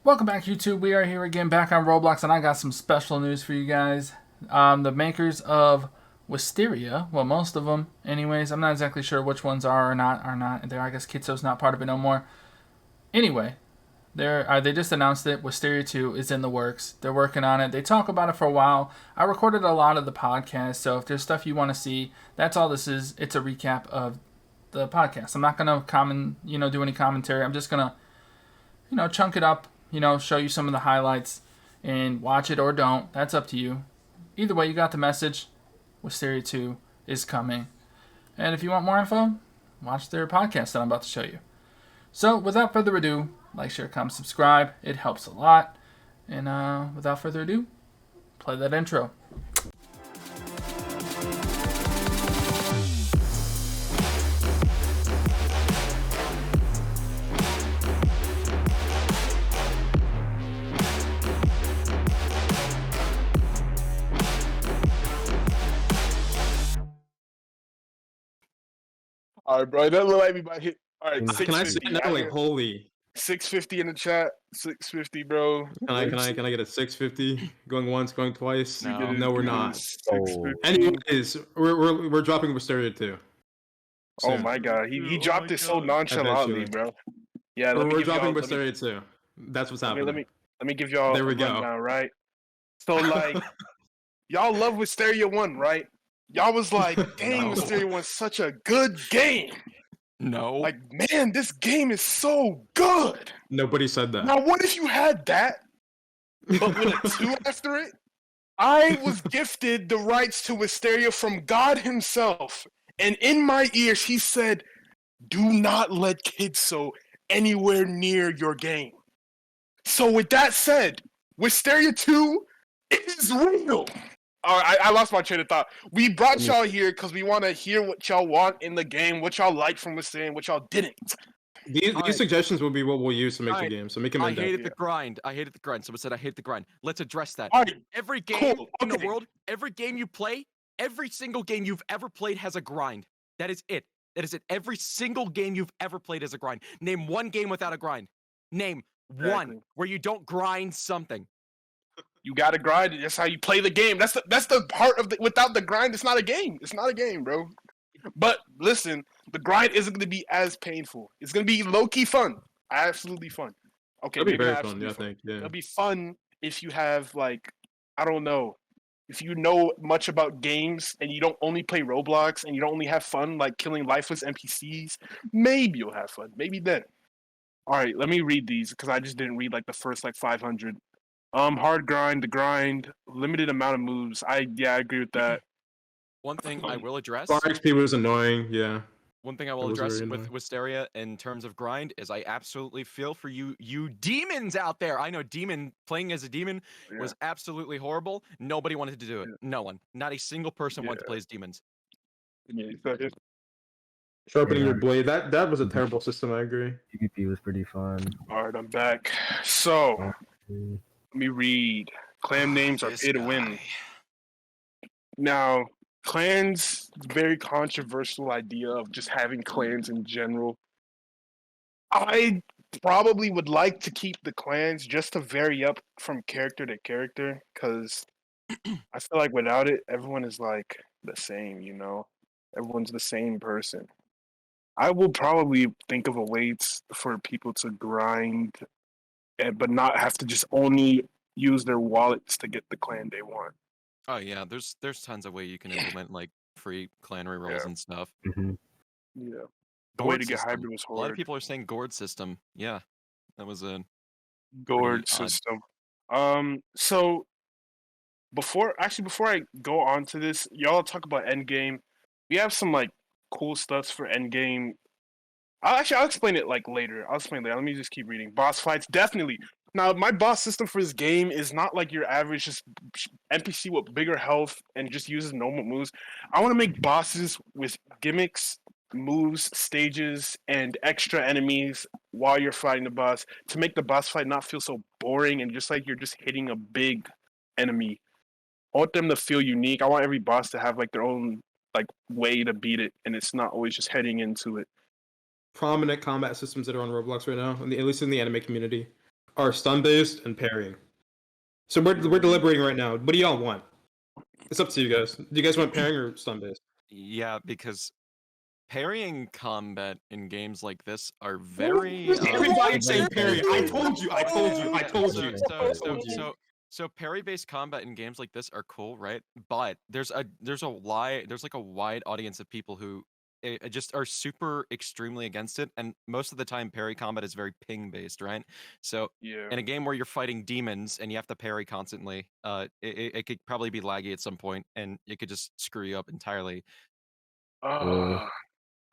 Welcome back, YouTube. We are here again back on Roblox, and I got some special news for you guys. The makers of Wisteria, well, most of them, anyways. I'm not exactly sure which ones are not there. I guess Kitso's not part of it no more. Anyway, they just announced it. Wisteria 2 is in the works. They're working on it. They talk about it for a while. I recorded a lot of the podcast, so if there's stuff you want to see, that's all this is. It's a recap of the podcast. I'm not gonna do any commentary. I'm just gonna, chunk it up. Show you some of the highlights and watch it or don't. That's up to you. Either way, you got the message. Wisteria 2 is coming. And if you want more info, watch their podcast that I'm about to show you. So, without further ado, like, share, comment, subscribe. It helps a lot. And without further ado, play that intro. All right, bro. It doesn't look like everybody hit. All right, Can I say that? Like, holy. 650 in the chat. 650, bro. Can I get a 650? Going once, going twice? No, we're not. 650. Anyways, we're dropping Wisteria 2. Oh my god, he dropped it so nonchalantly, bro. Yeah, we're dropping Wisteria 2. That's what's happening. Let me give y'all there we a go. rundown, right? So like, y'all love Wisteria 1, right? Y'all was like, dang, Wisteria 1's such a good game. No. Like, man, this game is so good. Nobody said that. Now, what if you had that, but with a 2 after it? I was gifted the rights to Wisteria from God himself. And in my ears, he said, do not let Kitso anywhere near your game. So with that said, Wisteria 2 is real. All right, I lost my train of thought. We brought y'all here because we want to hear what y'all want in the game, what y'all like from Wisteria, and what y'all didn't. These suggestions will be what we'll use to make the game. So make them in I hated the grind. Someone said I hate the grind. Let's address that. All right, every game in the world, every game you play, every single game you've ever played has a grind. That is it. Every single game you've ever played has a grind. Name one game without a grind. Name one where you don't grind something. You gotta grind it. That's how you play the game. That's the part of the. Without the grind, it's not a game. It's not a game, bro. But listen, the grind isn't gonna be as painful. It's gonna be low key fun. Absolutely fun. Okay, it'll be very fun. Yeah, I think. Yeah, it'll be fun if you have like, I don't know, if you know much about games and you don't only play Roblox and you don't only have fun like killing lifeless NPCs. Maybe you'll have fun. Maybe then. All right, let me read these because I just didn't read like the first like 500. Hard grind, the grind, limited amount of moves. I agree with that. One thing I will address. Bar XP was annoying, yeah. One thing I will address with Wisteria in terms of grind is I absolutely feel for you demons out there. I know playing as a demon was absolutely horrible. Nobody wanted to do it. No one. Not a single person wanted to play as demons. Sharpening your blade. That was a terrible system, I agree. PvP was pretty fun. Alright, I'm back. So let me read. Clan names are pay to win. Now, clans, very controversial idea of just having clans in general. I probably would like to keep the clans just to vary up from character to character, because I feel like without it, everyone is like the same, Everyone's the same person. I will probably think of a way for people to grind but not have to just only use their wallets to get the clan they want. Oh yeah, there's tons of way you can implement like free clan rerolls and stuff. Mm-hmm. Yeah, the way to get hybrid was hard. A lot of people are saying gourd system. Yeah, that was a gourd system. So before I go on to this, y'all talk about endgame. We have some like cool stuff for endgame. I'll explain it like later. Let me just keep reading. Boss fights, definitely. Now, my boss system for this game is not like your average just NPC with bigger health and just uses normal moves. I want to make bosses with gimmicks, moves, stages, and extra enemies while you're fighting the boss to make the boss fight not feel so boring and just like you're just hitting a big enemy. I want them to feel unique. I want every boss to have like their own like way to beat it, and it's not always just heading into it. Prominent combat systems that are on Roblox right now, at least in the anime community. are stun based and parrying. So we're deliberating right now. What do y'all want? It's up to you guys. Do you guys want parrying or stun based? Yeah, because parrying combat in games like this are very. Everybody's saying parry. I told you. So parry-based combat in games like this are cool, right? But there's like a wide audience of people who just are super extremely against it, and most of the time parry combat is very ping-based, right? So Yeah. in a game where you're fighting demons and you have to parry constantly, it could probably be laggy at some point, and it could just screw you up entirely.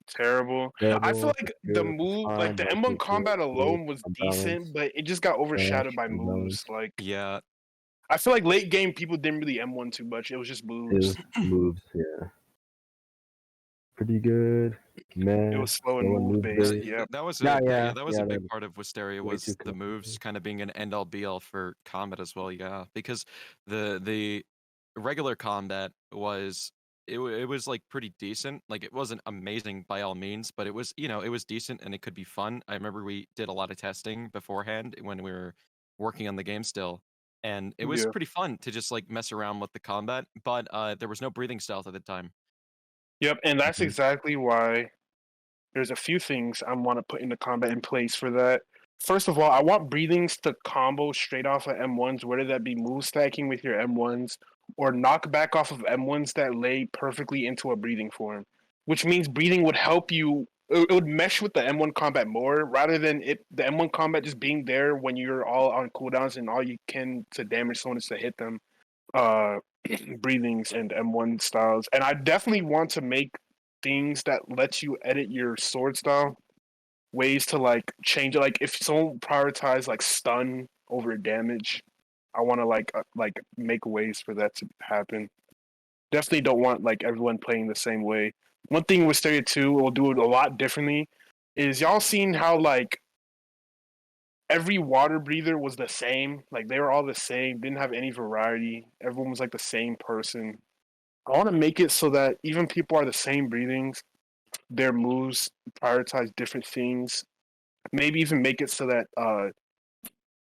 Terrible. I feel like the move, like the M1 combat alone was decent, but it just got overshadowed by moves. Like, Yeah, I feel like late game people didn't really M1 too much. It was just moves. Moves, yeah. Pretty good. Man, It was slow and move based. Yeah. that was Yeah, that was a big part of Wisteria, way was too the moves kind of being an end all be all for combat as well. Yeah, because the regular combat was it was like pretty decent. Like, it wasn't amazing by all means, but it was, it was decent and it could be fun. I remember we did a lot of testing beforehand when we were working on the game still, and it was Yeah. pretty fun to just like mess around with the combat. But there was no breathing stealth at the time. Yep, and that's Mhm. exactly why there's a few things I want to put into combat in place for that. First of all, I want breathings to combo straight off of M1s, whether that be move stacking with your M1s or knock back off of M1s that lay perfectly into a breathing form, which means breathing would help you. It would mesh with the M1 combat more rather than the M1 combat just being there when you're all on cooldowns and all you can to damage someone is to hit them. Breathings and M1 styles, and I definitely want to make things that lets you edit your sword style, ways to like change it. Like, if someone prioritize like stun over damage, I want to like make ways for that to happen. Definitely don't want like everyone playing the same way. One thing with Wisteria 2 will do it a lot differently is y'all seen how like every water breather was the same. Like, they were all the same, didn't have any variety. Everyone was like the same person. I want to make it so that even people are the same breathings, their moves prioritize different things. Maybe even make it so that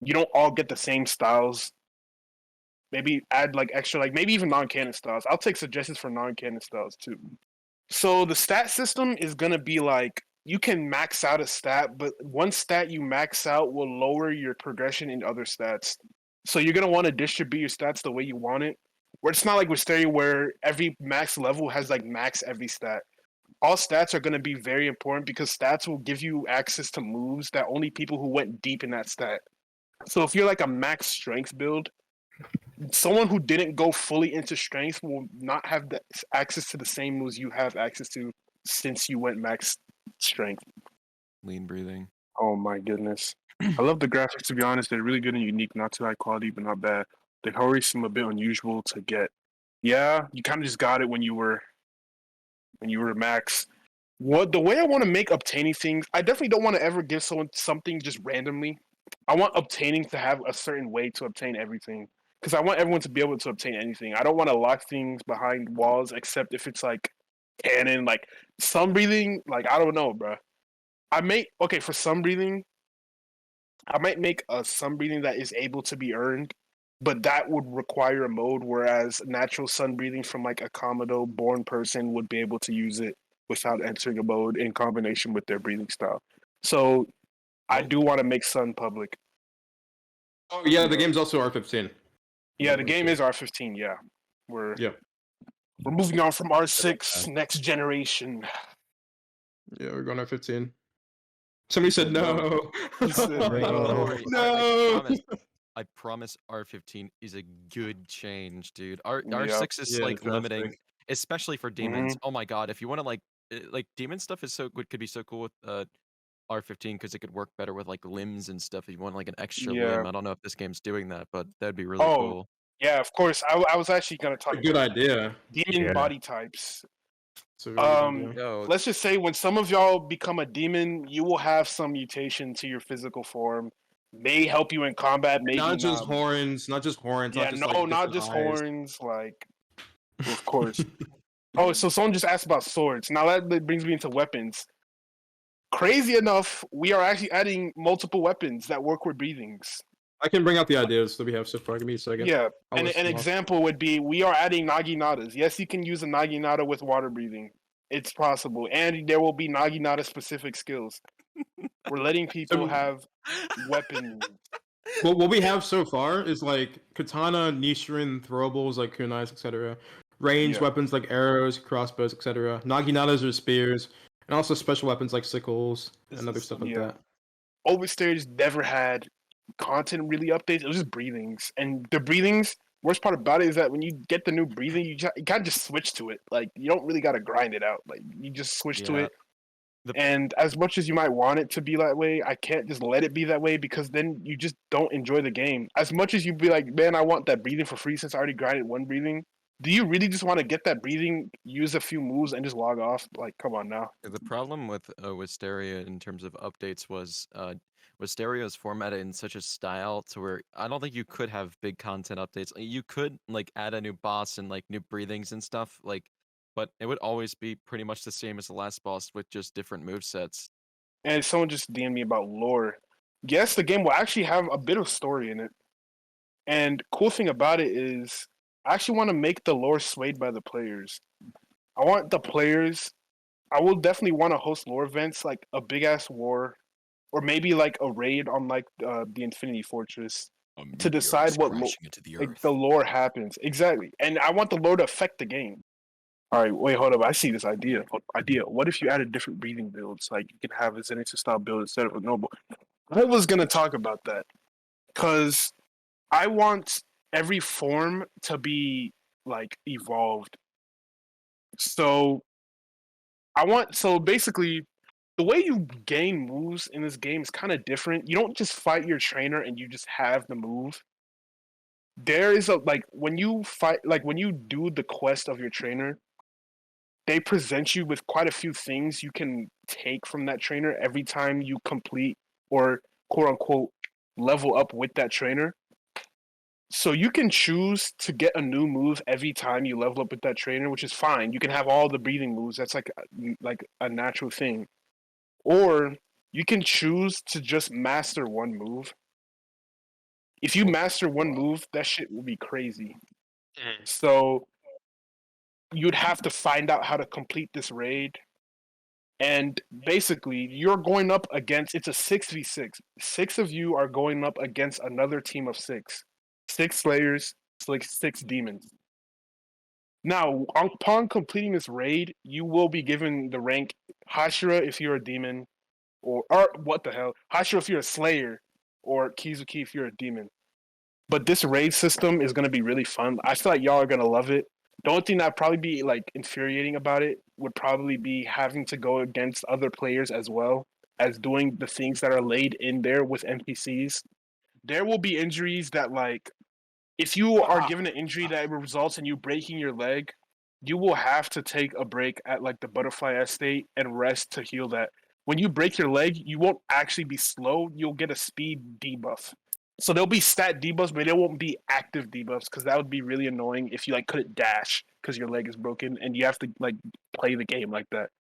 you don't all get the same styles. Maybe add like extra, like maybe even non-canon styles. I'll take suggestions for non-canon styles too. So the stat system is gonna be like, you can max out a stat, but one stat you max out will lower your progression in other stats. So you're gonna want to distribute your stats the way you want it. Where it's not like Wisteria where every max level has like max every stat. All stats are gonna be very important because stats will give you access to moves that only people who went deep in that stat. So if you're like a max strength build, someone who didn't go fully into strength will not have the access to the same moves you have access to since you went max strength. Lean breathing. Oh my goodness. I love the graphics, to be honest. They're really good and unique, not too high quality, but not bad. The Hori seem a bit unusual to get. Yeah, you kind of just got it when you were max. The way I want to make obtaining things, I definitely don't want to ever give someone something just randomly. I want obtaining to have a certain way to obtain everything. Because I want everyone to be able to obtain anything. I don't want to lock things behind walls, except if it's like canon, like sun breathing. Like, I don't know, bro. For sun breathing, I might make a sun breathing that is able to be earned, but that would require a mode, whereas natural sun breathing from like a Komodo born person would be able to use it without entering a mode in combination with their breathing style. So I do want to make sun public. Oh yeah, the game's also R15. Yeah, the game is R15. Yeah, we're moving on from R6, next generation. Yeah, we're going R15. Somebody said no. No. I promise R15 is a good change, dude. R6 is like limiting, especially for demons. Oh my god, if you want to like demon stuff is so good, could be so cool with R15 because it could work better with like limbs and stuff. If you want like an extra limb, I don't know if this game's doing that, but that'd be really cool. Yeah, of course. I was actually gonna talk about good idea. Demon body types. So let's just say when some of y'all become a demon, you will have some mutation to your physical form. May help you in combat, maybe not just horns, not just horns. Yeah, not just horns. Like, of course. Oh, so someone just asked about swords. Now that brings me into weapons. crazy enough, we are actually adding multiple weapons that work with breathings. I can bring out the ideas that we have so far. Give me a second. Yeah, I'll and list an them off. example would be we are adding naginatas. Yes, you can use a naginata with water breathing. It's possible, and there will be naginata specific skills. We're letting people have weapons. Well, what we have so far is like katana, nishirin, throwables like kunais, etc. Ranged Yeah. weapons like arrows, crossbows, etc. Naginatas or spears, and also special weapons like sickles and other stuff like that. Wisteria never had content really updates. It was just breathings, and the breathings. Worst part about it is that when you get the new breathing, you kind of just switch to it. Like you don't really gotta grind it out. Like you just switch to Yeah. it. And as much as you might want it to be that way, I can't just let it be that way because then you just don't enjoy the game. As much as you be like, man, I want that breathing for free since I already grinded one breathing. Do you really just want to get that breathing, use a few moves, and just log off? Like, come on now. The problem with Wisteria in terms of updates was Wisteria is formatted in such a style to where I don't think you could have big content updates. You could like add a new boss and like new breathings and stuff, like, but it would always be pretty much the same as the last boss with just different movesets. And someone just DM'd me about lore. Yes, the game will actually have a bit of story in it. And cool thing about it is I actually want to make the lore swayed by the players. I want the players I will definitely want to host lore events like a big ass war or maybe like a raid on like the Infinity Fortress to decide what like the lore happens. Exactly. And I want the lore to affect the game. All right, wait, hold up. I see this idea. What if you added different breathing builds? Like you can have a Zenitsu style build instead of a noble. I was gonna talk about that because I want every form to be like evolved. So basically the way you gain moves in this game is kind of different. You don't just fight your trainer and you just have the move. There is a like when you fight like when you do the quest of your trainer, they present you with quite a few things you can take from that trainer every time you complete or quote unquote level up with that trainer. So you can choose to get a new move every time you level up with that trainer, which is fine. You can have all the breathing moves. That's like a natural thing. Or you can choose to just master one move. If you master one move, that shit will be crazy. So you'd have to find out how to complete this raid. And basically, you're going up against it's a 6v6. 6 of you are going up against another team of 6. 6 slayers, like 6 demons. Now, upon completing this raid, you will be given the rank Hashira if you're a demon, or what the hell, Hashira if you're a slayer, or Kizuki if you're a demon. But this raid system is going to be really fun. I feel like y'all are going to love it. The only thing that'd probably be like infuriating about it would probably be having to go against other players as well as doing the things that are laid in there with NPCs. There will be injuries that like if you are given an injury that results in you breaking your leg, you will have to take a break at like the butterfly estate and rest to heal that. When you break your leg, you won't actually be slow. You'll get a speed debuff. So there'll be stat debuffs, but there won't be active debuffs because that would be really annoying if you like couldn't dash because your leg is broken and you have to like play the game like that.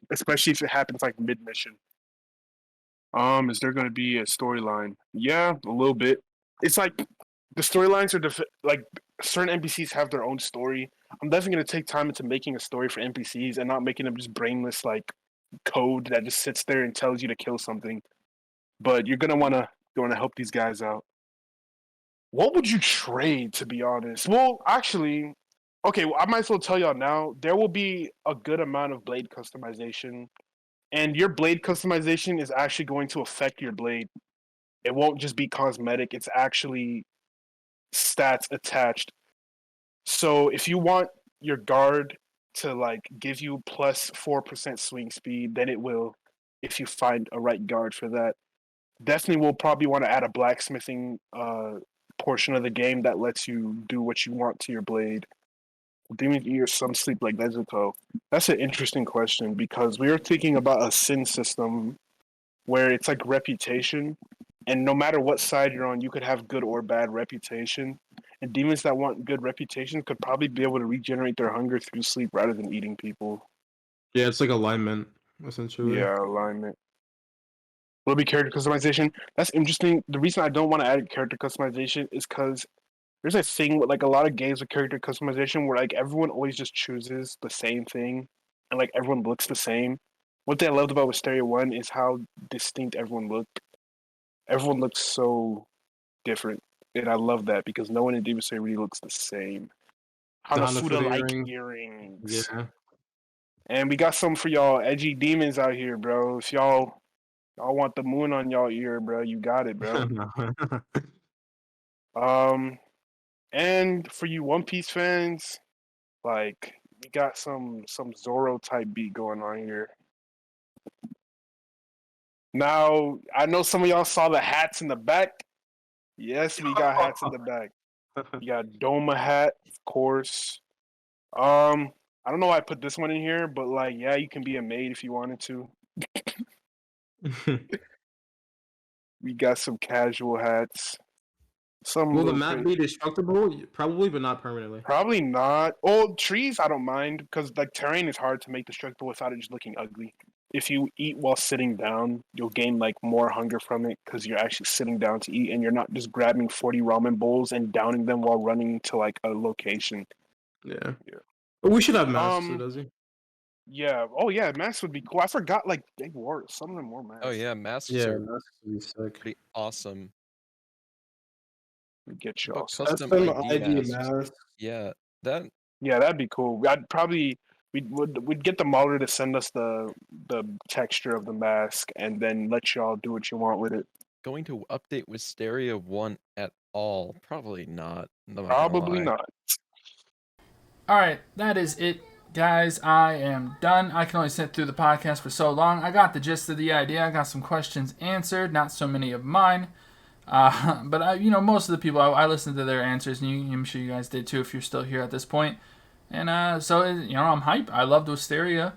Especially if it happens like mid mission. Is there going to be a storyline? Yeah, a little bit. It's like the storylines are like certain NPCs have their own story. I'm definitely going to take time into making a story for NPCs and not making them just brainless like code that just sits there and tells you to kill something. But you're going to want to help these guys out. What would you trade, to be honest? Well, actually, okay, well, I might as well tell y'all now. There will be a good amount of blade customization. And your blade customization is actually going to affect your blade. It won't just be cosmetic. It's actually stats attached. So if you want your guard to like give you plus 4% swing speed, then it will if you find a right guard for that. Definitely will probably want to add a blacksmithing portion of the game that lets you do what you want to your blade. Demon eat or some sleep like Nezuko? That's an interesting question because we were thinking about a sin system where it's like reputation, and no matter what side you're on, you could have good or bad reputation. And demons that want good reputation could probably be able to regenerate their hunger through sleep rather than eating people. Yeah, it's like alignment, essentially. Yeah, alignment. Will be character customization. That's interesting. The reason I don't want to add character customization is because there's a thing with like a lot of games with character customization where like everyone always just chooses the same thing and like everyone looks the same. What they loved about Wisteria 1 is how distinct everyone looked. Everyone looks so different. And I love that because no one in Demon Slayer really looks the same. Hanafuda like earrings. Yeah. And we got some for y'all edgy demons out here, bro. If y'all want the moon on y'all ear, bro, you got it, bro. And for you One Piece fans, like we got some Zoro type beat going on here. Now, I know some of y'all saw the hats in the back. Yes, we got hats in the back. You got Doma hat, of course. I don't know why I put this one in here, but like, yeah, you can be a maid if you wanted to. We got some casual hats. Will the map be destructible? Probably, but not permanently. Probably not. Oh, trees, I don't mind because like terrain is hard to make destructible without it just looking ugly. If you eat while sitting down, you'll gain like more hunger from it because you're actually sitting down to eat and you're not just grabbing 40 ramen bowls and downing them while running to like a location. Yeah. But we should have masks, so does he? Yeah. Oh yeah, masks would be cool. I forgot like they wore some of them wore masks. Oh yeah, masks Yeah, are masks would be sick. pretty awesome. We get you But all. custom Custom ID ID masks. masks. Yeah, that Yeah, that'd be cool. I'd probably we'd get the modder to send us the texture of the mask and then let y'all do what you want with it. going to update Wisteria 1 at all? Probably not. I'm not gonna Probably lie. not. Alright, that is it, guys. I am done. I can only sit through the podcast for so long. I got the gist of the idea. I got some questions answered, not so many of mine. But most of the people, I listened to their answers, and I'm sure you guys did too if you're still here at this point. And so, I'm hyped. I loved Wisteria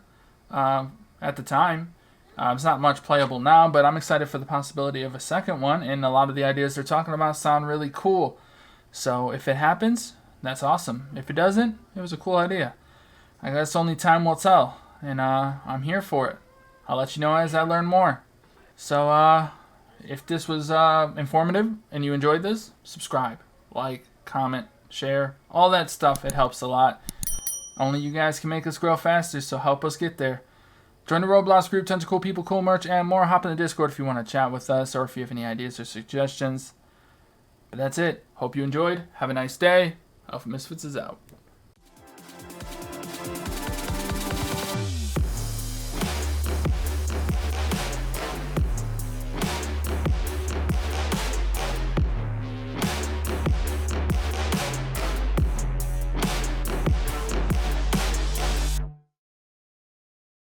at the time. It's not much playable now, but I'm excited for the possibility of a second one, and a lot of the ideas they're talking about sound really cool. So if it happens, that's awesome. If it doesn't, it was a cool idea. I guess only time will tell, and I'm here for it. I'll let you know as I learn more. So, if this was informative and you enjoyed this, subscribe, like, comment, share, all that stuff. It helps a lot. Only you guys can make us grow faster, so help us get there. Join the Roblox group, tons of cool people, cool merch, and more. Hop in the Discord if you want to chat with us or if you have any ideas or suggestions. But that's it. Hope you enjoyed. Have a nice day. Alphamisfits is out.